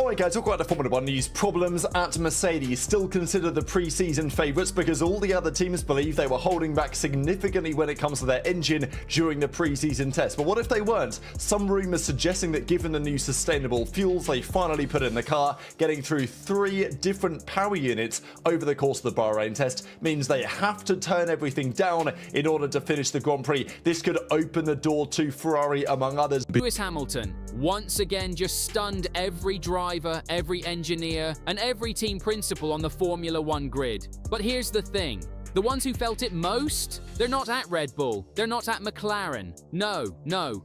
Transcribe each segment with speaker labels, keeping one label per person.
Speaker 1: Alright guys, talk about the Formula 1 news. Problems at Mercedes. Still considered the pre-season favourites because all the other teams believe they were holding back significantly when it comes to their engine during the pre-season test. But what if they weren't? Some rumours suggesting that given the new sustainable fuels they finally put in the car, getting through 3 different power units over the course of the Bahrain test means they have to turn everything down in order to finish the Grand Prix. This could open the door to Ferrari, among others.
Speaker 2: Lewis Hamilton once again just stunned every driver, every engineer, and every team principal on the Formula 1 grid. But here's the thing. The ones who felt it most, they're not at Red Bull, they're not at McLaren. No.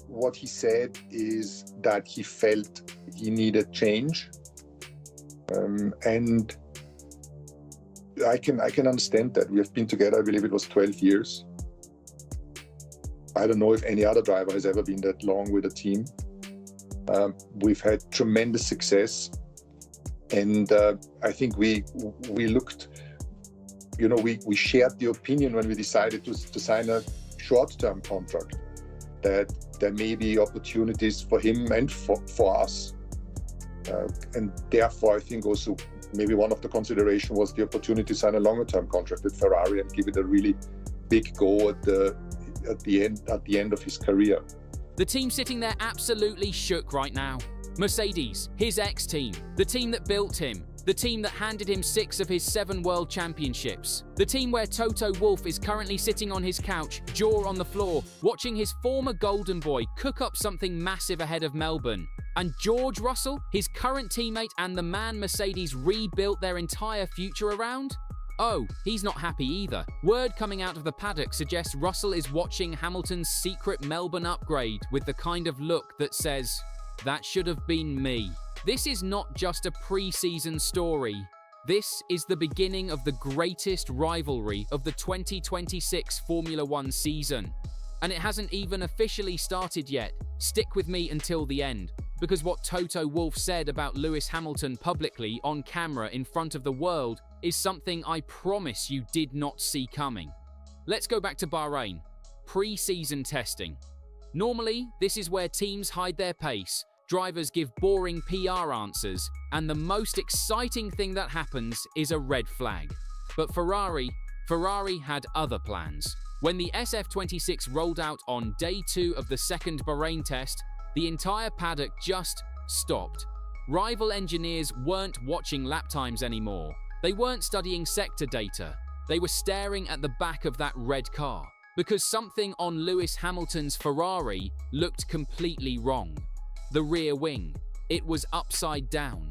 Speaker 3: What he said is that he felt he needed change. And I can understand that. We have been together, I believe it was 12 years. I don't know if any other driver has ever been that long with a team. We've had tremendous success, and I think we looked, we shared the opinion when we decided to sign a short-term contract that there may be opportunities for him and for us. And therefore, I think also maybe one of the considerations was the opportunity to sign a longer-term contract with Ferrari and give it a really big go at the end of his career.
Speaker 2: The team sitting there absolutely shook right now. Mercedes, his ex-team, the team that built him, the team that handed him 6 of his 7 world championships, the team where Toto Wolff is currently sitting on his couch, jaw on the floor, watching his former golden boy cook up something massive ahead of Melbourne. And George Russell, his current teammate and the man Mercedes rebuilt their entire future around? Oh, he's not happy either. Word coming out of the paddock suggests Russell is watching Hamilton's secret Melbourne upgrade with the kind of look that says, "That should have been me." This is not just a pre-season story. This is the beginning of the greatest rivalry of the 2026 Formula 1 season. And it hasn't even officially started yet. Stick with me until the end, because what Toto Wolff said about Lewis Hamilton publicly on camera in front of the world is something I promise you did not see coming. Let's go back to Bahrain. Pre-season testing. Normally, this is where teams hide their pace, drivers give boring PR answers, and the most exciting thing that happens is a red flag. But Ferrari had other plans. When the SF26 rolled out on day 2 of the second Bahrain test, the entire paddock just stopped. Rival engineers weren't watching lap times anymore. They weren't studying sector data. They were staring at the back of that red car, because something on Lewis Hamilton's Ferrari looked completely wrong. The rear wing. It was upside down.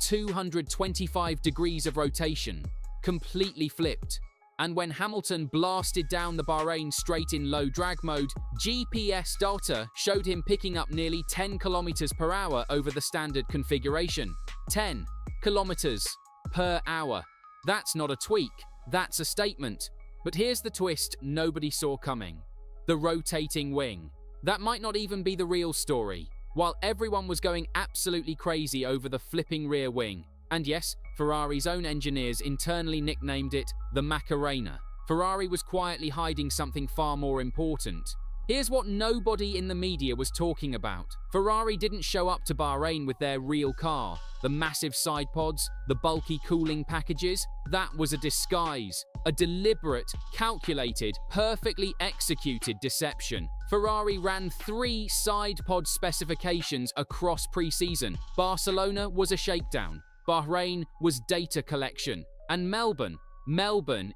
Speaker 2: 225 degrees of rotation. Completely flipped. And when Hamilton blasted down the Bahrain straight in low drag mode, GPS data showed him picking up nearly 10 kilometers per hour over the standard configuration. 10 kilometers per hour. That's not a tweak, that's a statement. But here's the twist nobody saw coming. The rotating wing. That might not even be the real story. While everyone was going absolutely crazy over the flipping rear wing, and yes, Ferrari's own engineers internally nicknamed it the Macarena, Ferrari was quietly hiding something far more important. Here's what nobody in the media was talking about. Ferrari didn't show up to Bahrain with their real car. The massive side pods, the bulky cooling packages, that was a disguise. A deliberate, calculated, perfectly executed deception. Ferrari ran 3 side pod specifications across pre-season. Barcelona was a shakedown. Bahrain was data collection. And Melbourne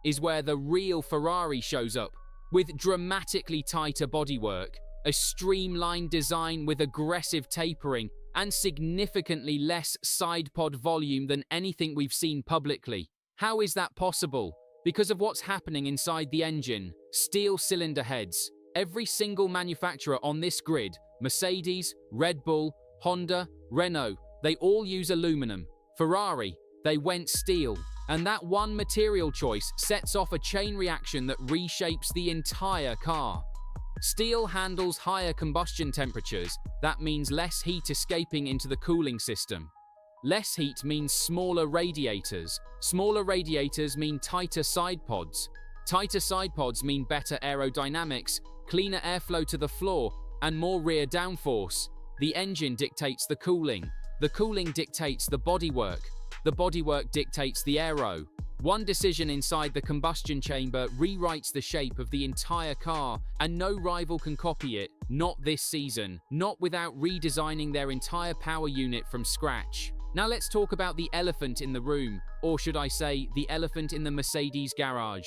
Speaker 2: is where the real Ferrari shows up. With dramatically tighter bodywork, a streamlined design with aggressive tapering, and significantly less side pod volume than anything we've seen publicly. How is that possible? Because of what's happening inside the engine. Steel cylinder heads. Every single manufacturer on this grid, Mercedes, Red Bull, Honda, Renault, they all use aluminum. Ferrari, they went steel. And that one material choice sets off a chain reaction that reshapes the entire car. Steel handles higher combustion temperatures. That means less heat escaping into the cooling system. Less heat means smaller radiators. Smaller radiators mean tighter side pods. Tighter side pods mean better aerodynamics, cleaner airflow to the floor, and more rear downforce. The engine dictates the cooling. The cooling dictates the bodywork. The bodywork dictates the aero. One decision inside the combustion chamber rewrites the shape of the entire car, and no rival can copy it, not this season, not without redesigning their entire power unit from scratch. Now let's talk about the elephant in the room, or should I say, the elephant in the Mercedes garage.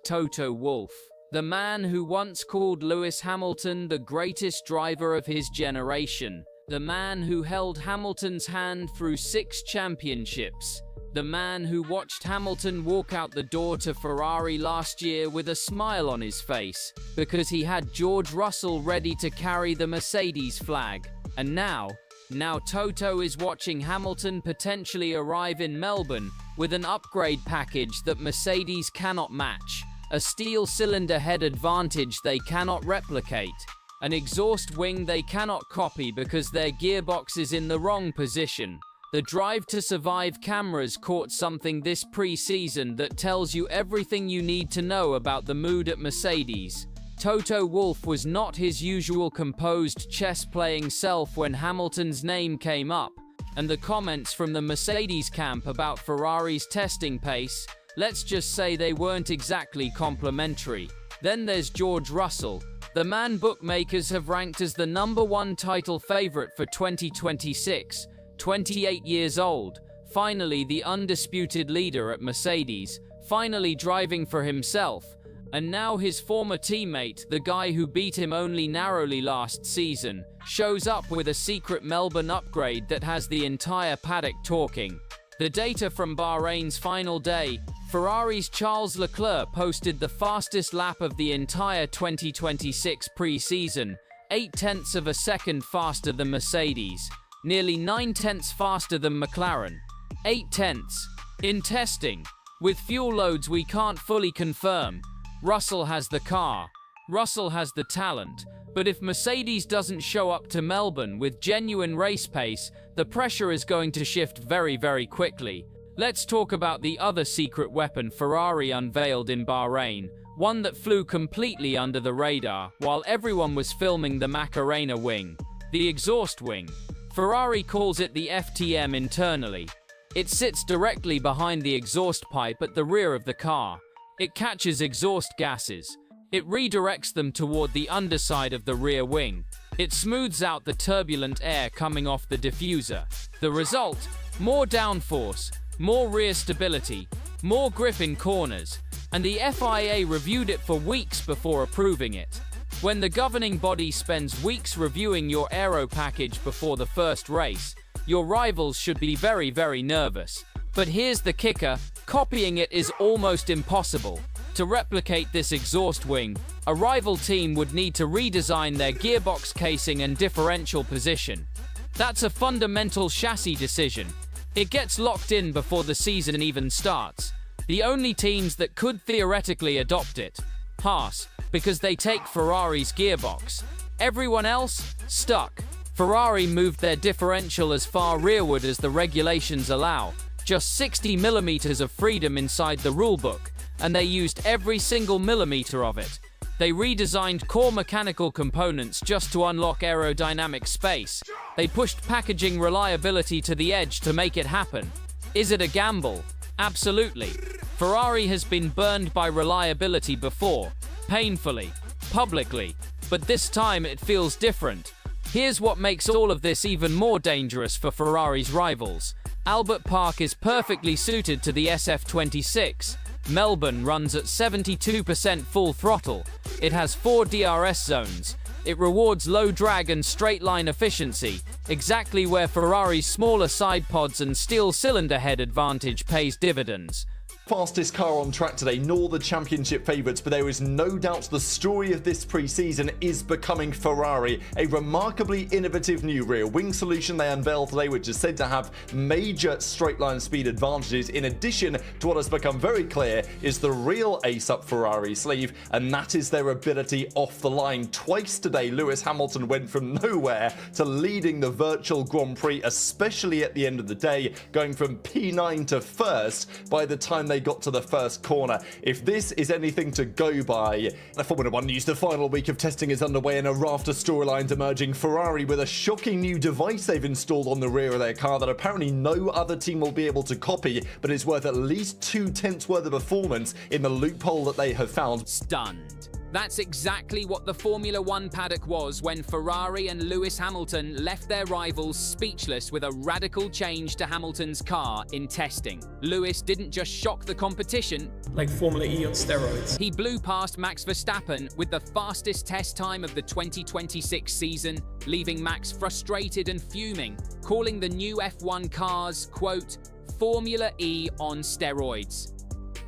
Speaker 2: Toto Wolff. The man who once called Lewis Hamilton the greatest driver of his generation. The man who held Hamilton's hand through 6 championships. The man who watched Hamilton walk out the door to Ferrari last year with a smile on his face because he had George Russell ready to carry the Mercedes flag. And now Toto is watching Hamilton potentially arrive in Melbourne with an upgrade package that Mercedes cannot match, a steel cylinder head advantage they cannot replicate, an exhaust wing they cannot copy because their gearbox is in the wrong position. The Drive to Survive cameras caught something this pre-season that tells you everything you need to know about the mood at Mercedes. Toto Wolff was not his usual composed chess-playing self when Hamilton's name came up, and the comments from the Mercedes camp about Ferrari's testing pace, let's just say they weren't exactly complimentary. Then there's George Russell, the man bookmakers have ranked as the #1 title favorite for 2026, 28 years old, finally the undisputed leader at Mercedes, finally driving for himself, and now his former teammate, the guy who beat him only narrowly last season, shows up with a secret Melbourne upgrade that has the entire paddock talking. The data from Bahrain's final day, Ferrari's Charles Leclerc posted the fastest lap of the entire 2026 pre-season, 0.8 of a second faster than Mercedes, nearly 0.9 faster than McLaren. 0.8. In testing, with fuel loads we can't fully confirm, Russell has the car, Russell has the talent, but if Mercedes doesn't show up to Melbourne with genuine race pace, the pressure is going to shift very, very quickly. Let's talk about the other secret weapon Ferrari unveiled in Bahrain, one that flew completely under the radar while everyone was filming the Macarena wing, the exhaust wing. Ferrari calls it the FTM internally. It sits directly behind the exhaust pipe at the rear of the car. It catches exhaust gases. It redirects them toward the underside of the rear wing. It smooths out the turbulent air coming off the diffuser. The result? More downforce, more rear stability, more grip in corners, and the FIA reviewed it for weeks before approving it. When the governing body spends weeks reviewing your aero package before the first race, your rivals should be very, very nervous. But here's the kicker, copying it is almost impossible. To replicate this exhaust wing, a rival team would need to redesign their gearbox casing and differential position. That's a fundamental chassis decision. It gets locked in before the season even starts. The only teams that could theoretically adopt it, Haas, because they take Ferrari's gearbox. Everyone else, stuck. Ferrari moved their differential as far rearward as the regulations allow, just 60 millimeters of freedom inside the rulebook, and they used every single millimeter of it. They redesigned core mechanical components just to unlock aerodynamic space. They pushed packaging reliability to the edge to make it happen. Is it a gamble? Absolutely. Ferrari has been burned by reliability before, painfully, publicly, but this time it feels different. Here's what makes all of this even more dangerous for Ferrari's rivals. Albert Park is perfectly suited to the SF26. Melbourne runs at 72% full throttle. It has 4 DRS zones. It rewards low drag and straight line efficiency, exactly where Ferrari's smaller side pods and steel cylinder head advantage pays dividends.
Speaker 1: Fastest car on track today, nor the championship favourites, but there is no doubt the story of this pre-season is becoming Ferrari. A remarkably innovative new rear wing solution they unveiled today, which is said to have major straight line speed advantages, in addition to what has become very clear is the real ace up Ferrari's sleeve, and that is their ability off the line. Twice today, Lewis Hamilton went from nowhere to leading the virtual Grand Prix, especially at the end of the day, going from P9 to first by the time they they got to the first corner. If this is anything to go by, the Formula 1 news, the final week of testing is underway and a raft of storylines emerging. Ferrari with a shocking new device they've installed on the rear of their car that apparently no other team will be able to copy, but is worth at least 2/10 worth of performance in the loophole that they have found.
Speaker 2: Stunned. That's exactly what the Formula 1 paddock was when Ferrari and Lewis Hamilton left their rivals speechless with a radical change to Hamilton's car in testing. Lewis didn't just shock the competition,
Speaker 4: like Formula E on steroids.
Speaker 2: He blew past Max Verstappen with the fastest test time of the 2026 season, leaving Max frustrated and fuming, calling the new F1 cars, quote, Formula E on steroids.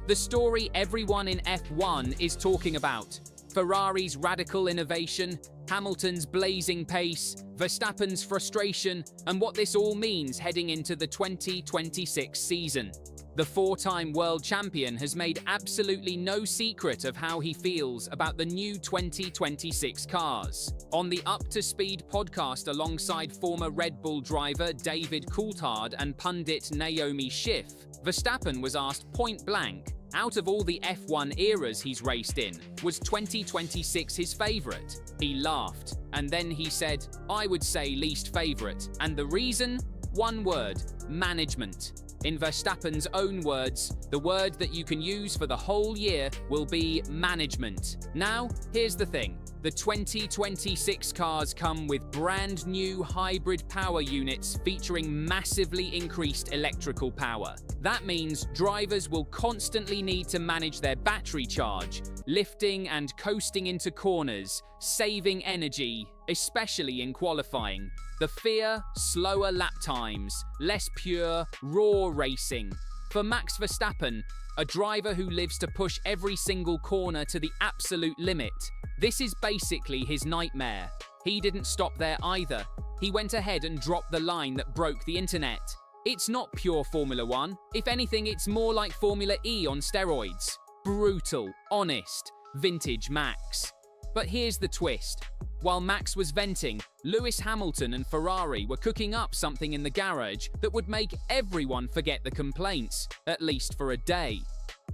Speaker 2: The story everyone in F1 is talking about. Ferrari's radical innovation, Hamilton's blazing pace, Verstappen's frustration, and what this all means heading into the 2026 season. The four-time world champion has made absolutely no secret of how he feels about the new 2026 cars. On the Up to Speed podcast alongside former Red Bull driver David Coulthard and pundit Naomi Schiff, Verstappen was asked point blank, out of all the F1 eras he's raced in, was 2026 his favourite? He laughed, and then he said, I would say least favourite. And the reason? One word, management. In Verstappen's own words, the word that you can use for the whole year will be management. Now, here's the thing. The 2026 cars come with brand new hybrid power units featuring massively increased electrical power. That means drivers will constantly need to manage their battery charge, lifting and coasting into corners, saving energy, especially in qualifying. The fear, slower lap times, less pure, raw racing. For Max Verstappen, a driver who lives to push every single corner to the absolute limit, this is basically his nightmare. He didn't stop there either. He went ahead and dropped the line that broke the internet. It's not pure Formula 1. If anything, it's more like Formula E on steroids. Brutal, honest, vintage Max. But here's the twist. While Max was venting, Lewis Hamilton and Ferrari were cooking up something in the garage that would make everyone forget the complaints, at least for a day.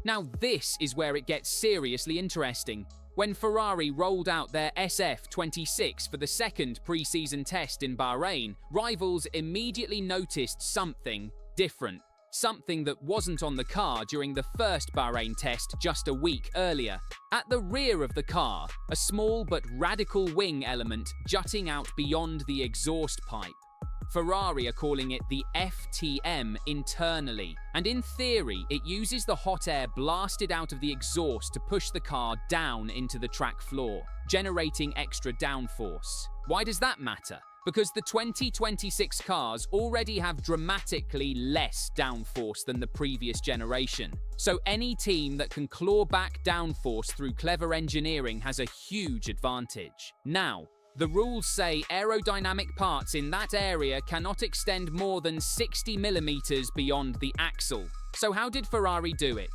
Speaker 2: Now this is where it gets seriously interesting. When Ferrari rolled out their SF26 for the second pre-season test in Bahrain, rivals immediately noticed something different. Something that wasn't on the car during the first Bahrain test just a week earlier. At the rear of the car, a small but radical wing element jutting out beyond the exhaust pipe. Ferrari are calling it the FTM internally, and in theory, it uses the hot air blasted out of the exhaust to push the car down into the track floor, generating extra downforce. Why does that matter? Because the 2026 cars already have dramatically less downforce than the previous generation. So any team that can claw back downforce through clever engineering has a huge advantage. Now, the rules say aerodynamic parts in that area cannot extend more than 60 millimeters beyond the axle. So how did Ferrari do it?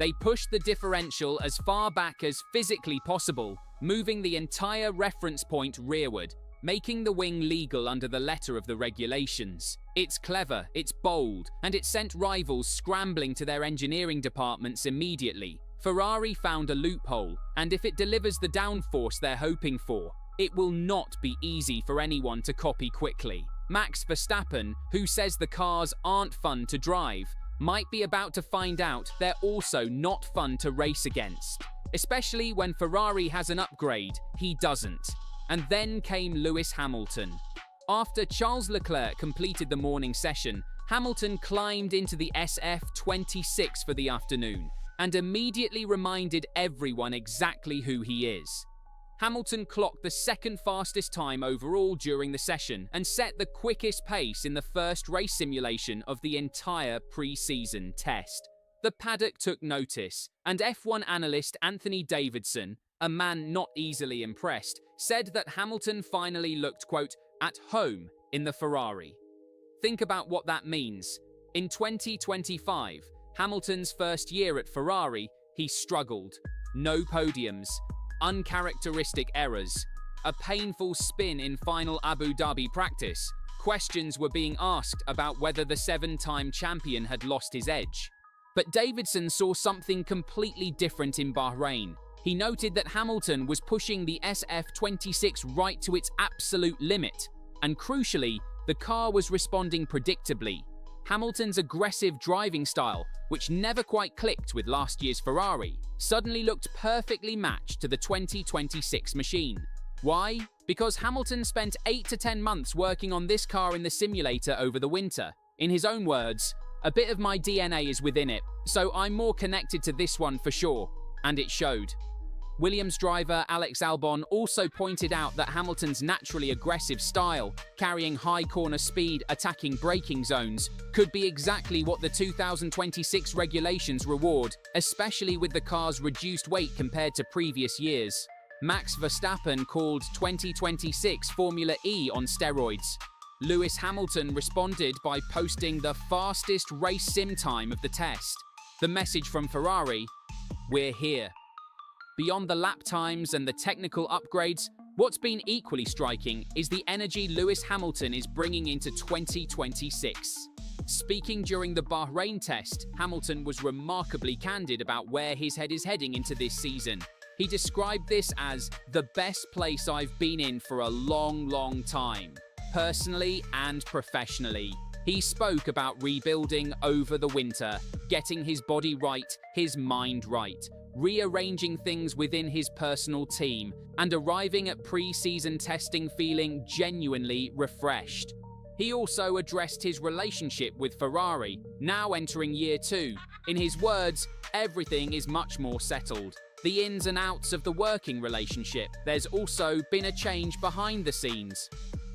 Speaker 2: They pushed the differential as far back as physically possible, moving the entire reference point rearward, making the wing legal under the letter of the regulations. It's clever, it's bold, and it sent rivals scrambling to their engineering departments immediately. Ferrari found a loophole, and if it delivers the downforce they're hoping for, it will not be easy for anyone to copy quickly. Max Verstappen, who says the cars aren't fun to drive, might be about to find out they're also not fun to race against. Especially when Ferrari has an upgrade, he doesn't. And then came Lewis Hamilton. After Charles Leclerc completed the morning session, Hamilton climbed into the SF26 for the afternoon and immediately reminded everyone exactly who he is. Hamilton clocked the second fastest time overall during the session and set the quickest pace in the first race simulation of the entire pre-season test. The paddock took notice, and F1 analyst Anthony Davidson, a man not easily impressed, said that Hamilton finally looked, quote, at home in the Ferrari. Think about what that means. In 2025, Hamilton's first year at Ferrari, he struggled. No podiums, uncharacteristic errors, a painful spin in final Abu Dhabi practice. Questions were being asked about whether the seven-time champion had lost his edge. But Davidson saw something completely different in Bahrain. He noted that Hamilton was pushing the SF26 right to its absolute limit, and crucially, the car was responding predictably. Hamilton's aggressive driving style, which never quite clicked with last year's Ferrari, suddenly looked perfectly matched to the 2026 machine. Why? Because Hamilton spent 8 to 10 months working on this car in the simulator over the winter. In his own words, "A bit of my DNA is within it, so I'm more connected to this one for sure." And it showed. Williams driver Alex Albon also pointed out that Hamilton's naturally aggressive style, carrying high corner speed, attacking braking zones, could be exactly what the 2026 regulations reward, especially with the car's reduced weight compared to previous years. Max Verstappen called 2026 Formula E on steroids. Lewis Hamilton responded by posting the fastest race sim time of the test. The message from Ferrari: "We're here." Beyond the lap times and the technical upgrades, what's been equally striking is the energy Lewis Hamilton is bringing into 2026. Speaking during the Bahrain test, Hamilton was remarkably candid about where his head is heading into this season. He described this as the best place I've been in for a long time, personally and professionally. He spoke about rebuilding over the winter, getting his body right, his mind right, rearranging things within his personal team, and arriving at pre-season testing feeling genuinely refreshed. He also addressed his relationship with Ferrari, now entering year 2. In his words, everything is much more settled. The ins and outs of the working relationship. There's also been a change behind the scenes.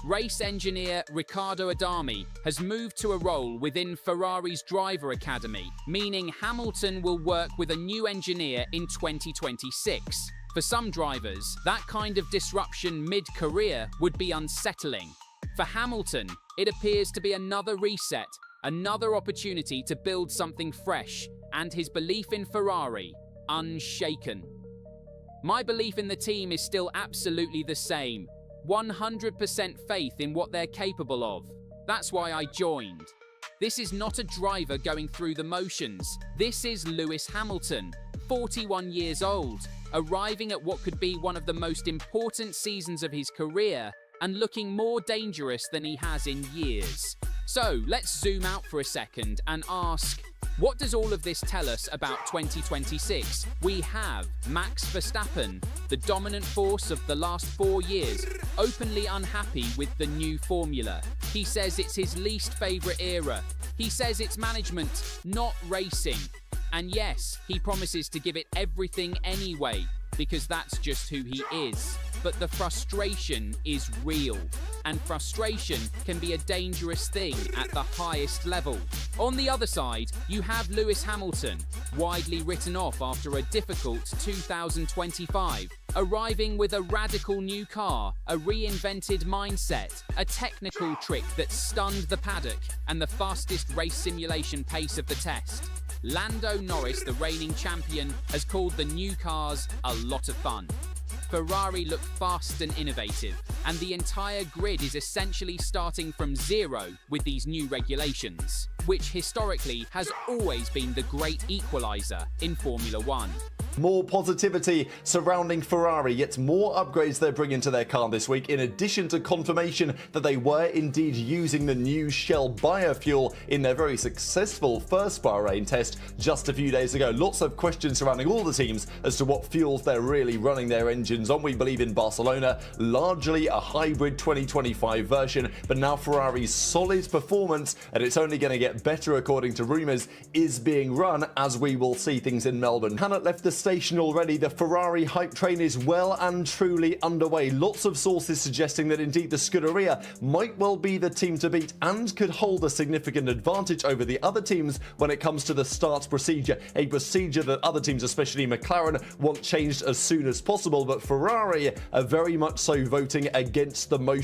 Speaker 2: Race engineer Riccardo Adami has moved to a role within Ferrari's driver academy, meaning Hamilton will work with a new engineer in 2026. For some drivers, that kind of disruption mid-career would be unsettling. For Hamilton, it appears to be another reset, another opportunity to build something fresh, and his belief in Ferrari, unshaken. My belief in the team is still absolutely the same. 100% faith in what they're capable of. That's why I joined. This is not a driver going through the motions. This is Lewis Hamilton, 41 years old, arriving at what could be one of the most important seasons of his career and looking more dangerous than he has in years. So let's zoom out for a second and ask, what does all of this tell us about 2026? We have Max Verstappen, the dominant force of the last 4 years, openly unhappy with the new formula. He says it's his least favourite era. He says it's management, not racing. And yes, he promises to give it everything anyway, because that's just who he is. But the frustration is real, and frustration can be a dangerous thing at the highest level. On the other side, you have Lewis Hamilton, widely written off after a difficult 2025, arriving with a radical new car, a reinvented mindset, a technical trick that stunned the paddock, and the fastest race simulation pace of the test. Lando Norris, the reigning champion, has called the new cars a lot of fun. Ferrari look fast and innovative, and the entire grid is essentially starting from zero with these new regulations, which historically has always been the great equalizer in Formula One.
Speaker 1: More positivity surrounding Ferrari, yet more upgrades they're bringing to their car this week, in addition to confirmation that they were indeed using the new Shell biofuel in their very successful first Bahrain test just a few days ago. Lots of questions surrounding all the teams as to what fuels they're really running their engines on. We believe in Barcelona, largely a hybrid 2025 version, but now Ferrari's solid performance, and it's only going to get better according to rumours, is being run as we will see things in Melbourne. Hannah left the station already. The Ferrari hype train is well and truly underway. Lots of sources suggesting that indeed the Scuderia might well be the team to beat and could hold a significant advantage over the other teams when it comes to the start procedure, a procedure that other teams, especially McLaren, want changed as soon as possible, but Ferrari are very much so voting against the motion.